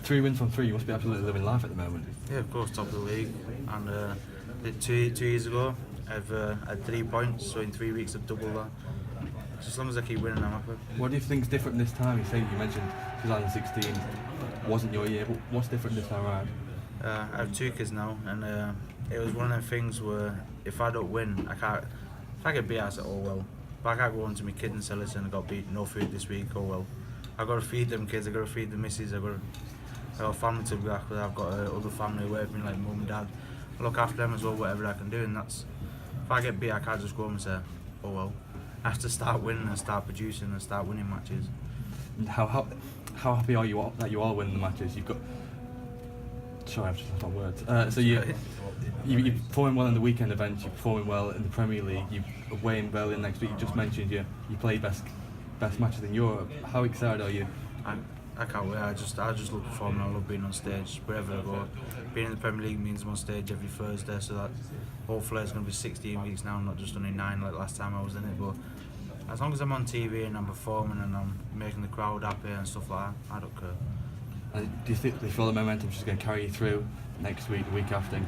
3 wins from 3, you must be absolutely living life at the moment. Yeah, of course, top of the league. And 2 years ago, I've had 3 points, so in 3 weeks I've doubled that. So as long as I keep winning, I'm happy. What do you think's different this time? You mentioned 2016 wasn't your year, but what's different this time around? I have 2 kids now, and it was one of them things where if I don't win, if I get beat, I say, oh well. But I can't go on to my kid and say, listen, I got beat, no food this week, oh well. I've got to feed them kids, I've got to feed the missus, I've got family to look after, I've got other family away with me, like mum and dad. I look after them as well, whatever I can do, and that's, if I get beat, I can't just go home and say, oh well. I have to start winning and start producing and start winning matches. And how happy are you that you are winning the matches? You've got... Sorry, I've just lost my words. So you're performing well in the weekend events, you're performing well in the Premier League, you're away in Berlin next week, you just mentioned you play best matches in Europe. How excited are you? I can't wait. I just love performing. I love being on stage wherever I go. Being in the Premier League means I'm on stage every Thursday, so that hopefully it's going to be 16 weeks now, not just only 9 like last time I was in it. But as long as I'm on TV and I'm performing and I'm making the crowd happy and stuff like that, I don't care. And do you feel the momentum's just going to carry you through next week, the week after, and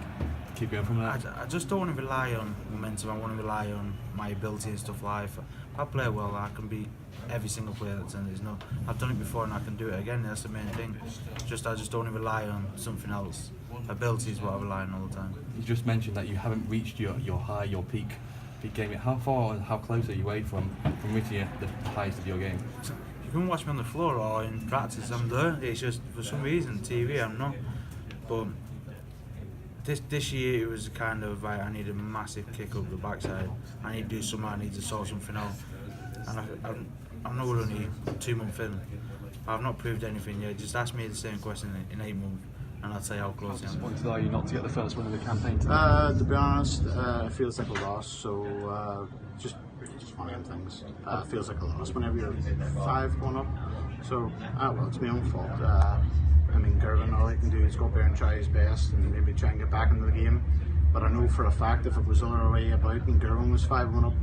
keep going from there? I just don't want to rely on momentum. I want to rely on my ability and stuff like that. If I play well, I can beat every single player that's in. I've done it before and I can do it again. That's the main thing. I just don't want to rely on something else. Ability is what I rely on all the time. You just mentioned that you haven't reached your high, your peak game yet. How far and how close are you away from reaching the highest of your game? You can watch me on the floor or in practice, I'm there. It's just for some reason TV I'm not. But this year it was kind of like I need a massive kick up the backside. I need to do something. I need to sort something out. And I'm not only 2 months in. I've not proved anything yet. Just ask me the same question in 8 months, and I'll tell you how close I am. Disappointed are you not to get the first win of the campaign today? To be honest, it feels like a loss. So just one of them things. It feels like a loss whenever you're 5-1 up. So well, it's my own fault. I mean, Gerwyn, all he can do is go up there and try his best and maybe try and get back into the game. But I know for a fact if it was the other way about and Gerwyn was 5-1 up,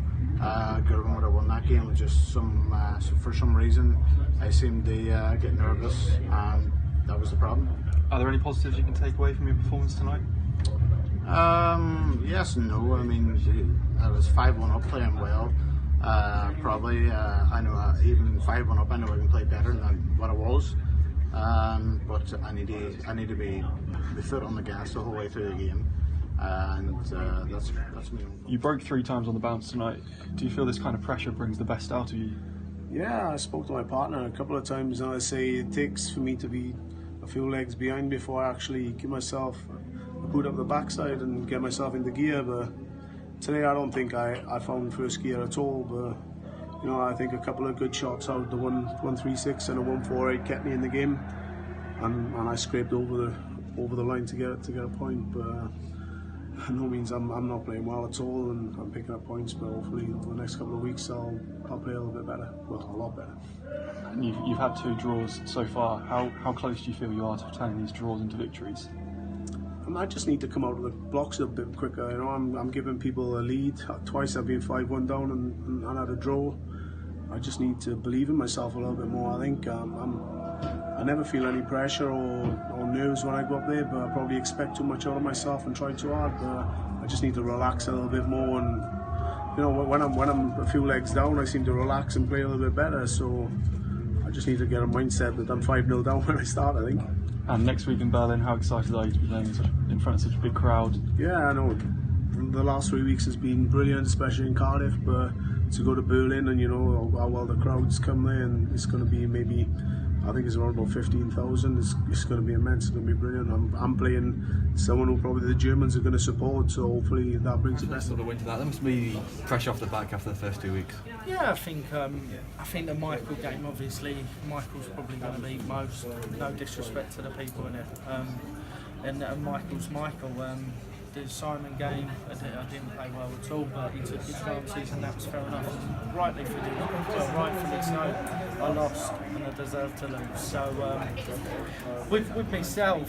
Gerwen would have won that game. Just for some reason I seemed to get nervous, and that was the problem. Are there any positives you can take away from your performance tonight? Yes and no. I mean, I was 5-1 up, playing well. Probably I know even 5-1 up, I know I can play better than what I was. But I need to be the foot on the gas the whole way through the game. And that's me. You broke 3 times on the bounce tonight. Do you feel this kind of pressure brings the best out of you? Yeah, I spoke to my partner a couple of times, and I say it takes for me to be a few legs behind before I actually give myself a boot up the backside and get myself into gear. But today I don't think I found first gear at all. But you know, I think a couple of good shots out, the 1-3-6 and a 1-4-8 kept me in the game, and I scraped over the line to get a point. But no means I'm not playing well at all, and I'm picking up points. But hopefully over the next couple of weeks I'll play a little bit better, well, a lot better. And you've had 2 draws so far. How close do you feel you are to turning these draws into victories? I just need to come out of the blocks a bit quicker. You know, I'm giving people a lead. Twice I've been 5-1 down and had a draw. I just need to believe in myself a little bit more. I think I never feel any pressure or nerves when I go up there, but I probably expect too much out of myself and try too hard. But I just need to relax a little bit more, and you know, when I'm a few legs down, I seem to relax and play a little bit better. So I just need to get a mindset that I'm 5-0 down when I start, I think. And next week in Berlin, how excited are you to be playing in front of such a big crowd? Yeah, I know. The last 3 weeks has been brilliant, especially in Cardiff, but to go to Berlin and you know how well the crowds come there, and it's going to be maybe, I think it's around about 15,000. It's going to be immense. It's going to be brilliant. I'm playing someone who probably the Germans are going to support, so hopefully that brings the best. Sort of went to that. There must be fresh off the back after the first 2 weeks. Yeah, I think the Michael game, obviously Michael's probably going to be most. No disrespect to the people in it, and Michael's Michael. The Simon game, I didn't play well at all, but he took his chances and that was fair enough. Rightfully so, I lost and I deserved to lose. So with myself,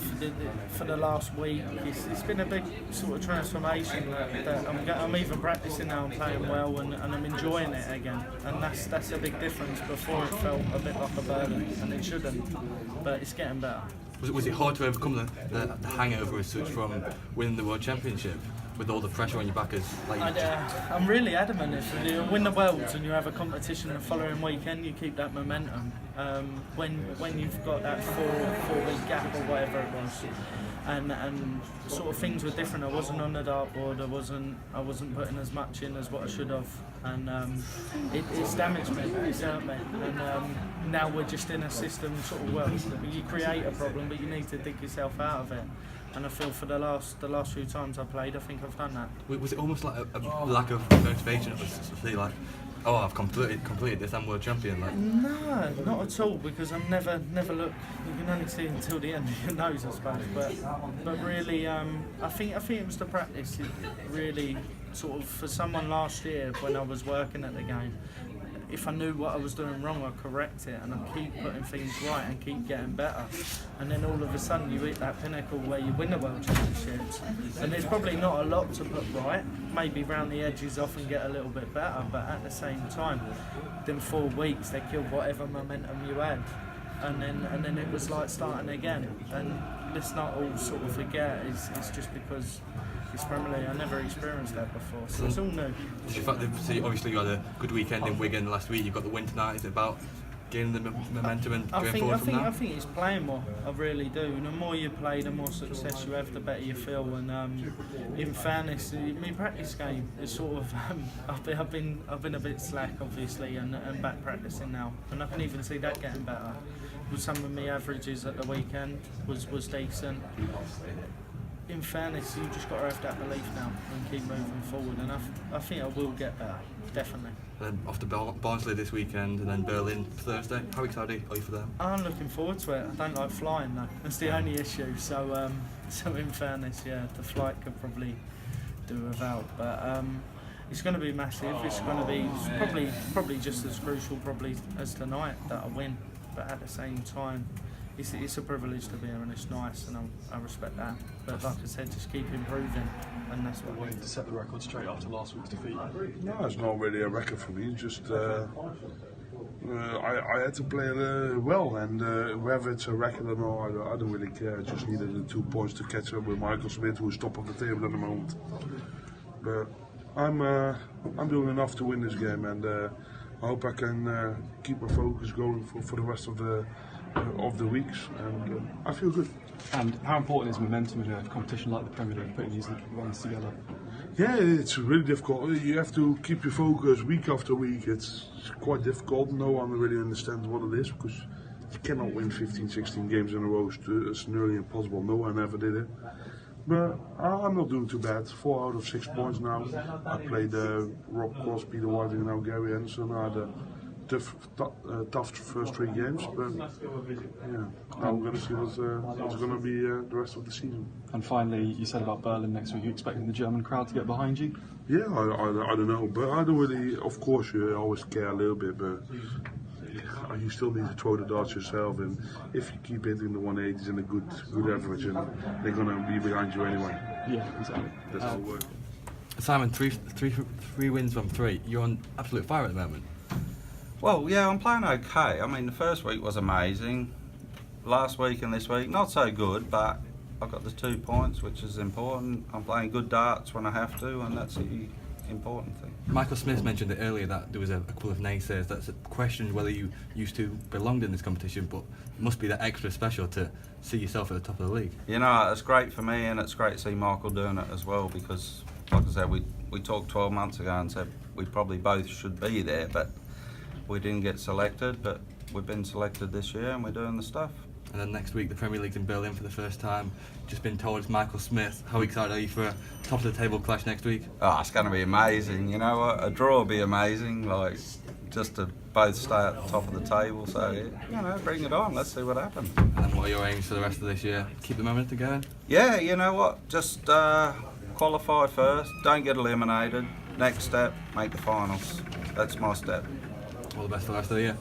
for the last week, it's been a big sort of transformation that I'm even practicing now and playing well, and I'm enjoying it again. And that's a big difference. Before it felt a bit like a burden, and it shouldn't, but it's getting better. Was it hard to overcome the hangover as such from winning the World Championship with all the pressure on your back? I'm really adamant if you win the Worlds and you have a competition the following weekend, you keep that momentum. When you've got that four-week gap or whatever it was, and sort of things were different. I wasn't on the dartboard. I wasn't putting as much in as what I should have, and it's damaged me. It's hurt me, and now we're just in a system sort of you create a problem, but you need to dig yourself out of it. And I feel for the last few times I played, I think I've done that. Was it almost like a lack of motivation? It was to say like, oh, I've completed this, I'm world champion. Like, no, not at all, because I'm never look. You can only see until the end of your nose, I suppose. But really, I think it was the practice. It really sort of, for someone last year when I was working at the game, if I knew what I was doing wrong, I'd correct it, and I keep putting things right and keep getting better. And then all of a sudden you hit that pinnacle where you win the World Championships. And there's probably not a lot to put right, maybe round the edges off and get a little bit better, but at the same time, them 4 weeks, they killed whatever momentum you had. And then it was like starting again. And let's not all sort of forget, it's just because it's Premier League. I never experienced that before, so it's all new. Obviously you had a good weekend in Wigan last week. You've got the win tonight. Is it about gaining the momentum and going forward from that? I think it's playing more. I really do. The more you play, the more success you have, the better you feel. And in fairness, my practice game is sort of I've been a bit slack, obviously, and back practicing now, and I can even see that getting better. With some of my averages at the weekend was decent. In fairness, you just got to have that belief now and keep moving forward, and I think I will get better, definitely. And then off to Barnsley this weekend, and then Berlin Thursday. How excited are you for them? I'm looking forward to it. I don't like flying though. That's the only issue. So in fairness, yeah, the flight could probably do without, but it's going to be massive. It's going to be probably just as crucial as tonight that I win, but at the same time, it's a privilege to be here, and it's nice, and I respect that. But like I said, just keep improving, and that's what I wanted to set the record straight after last week's defeat. No, it's not really a record for me. Just I had to play well, and whether it's a record or not, I don't really care. I just needed the 2 points to catch up with Michael Smith, who's top of the table at the moment. But I'm doing enough to win this game, and I hope I can keep my focus going for the rest of the weeks, and I feel good. And how important is momentum in a competition like the Premier League, putting these runs together? Yeah, it's really difficult. You have to keep your focus week after week. It's quite difficult. No one really understands what it is, because you cannot win 15, 16 games in a row. It's nearly impossible. No one ever did it. But I'm not doing too bad. 4 out of 6 points now. I played Rob Cross, Peter Whiting, and now Gerwyn, so I had a tough first 3 games, but yeah, I'm going to see what's going to be the rest of the season. And finally, you said about Berlin next week. Are you expecting the German crowd to get behind you? Yeah, I don't know, but I don't really. Of course, you always care a little bit, but you still need to throw the darts yourself. And if you keep hitting the 180s and a good average, and they're going to be behind you anyway. Yeah, exactly. That's how it works. Simon, three wins from 3. You're on absolute fire at the moment. Well, yeah, I'm playing okay. I mean, the first week was amazing. Last week and this week, not so good, but I've got the 2 points, which is important. I'm playing good darts when I have to, and that's the important thing. Michael Smith mentioned it earlier that there was a couple of naysayers that questioned whether you used to belong in this competition, but it must be that extra special to see yourself at the top of the league. You know, it's great for me, and it's great to see Michael doing it as well, because, like I said, we talked 12 months ago and said we probably both should be there, but we didn't get selected, but we've been selected this year and we're doing the stuff. And then next week the Premier League's in Berlin for the first time. Just been told it's Michael Smith. How excited are you for a top of the table clash next week? Oh, it's going to be amazing. You know what? A draw will be amazing, like just to both stay at the top of the table. So, you know, bring it on. Let's see what happens. And what are your aims for the rest of this year? Keep the momentum going? Yeah, you know what? Just qualify first. Don't get eliminated. Next step, make the finals. That's my step. All the best for the rest of the year.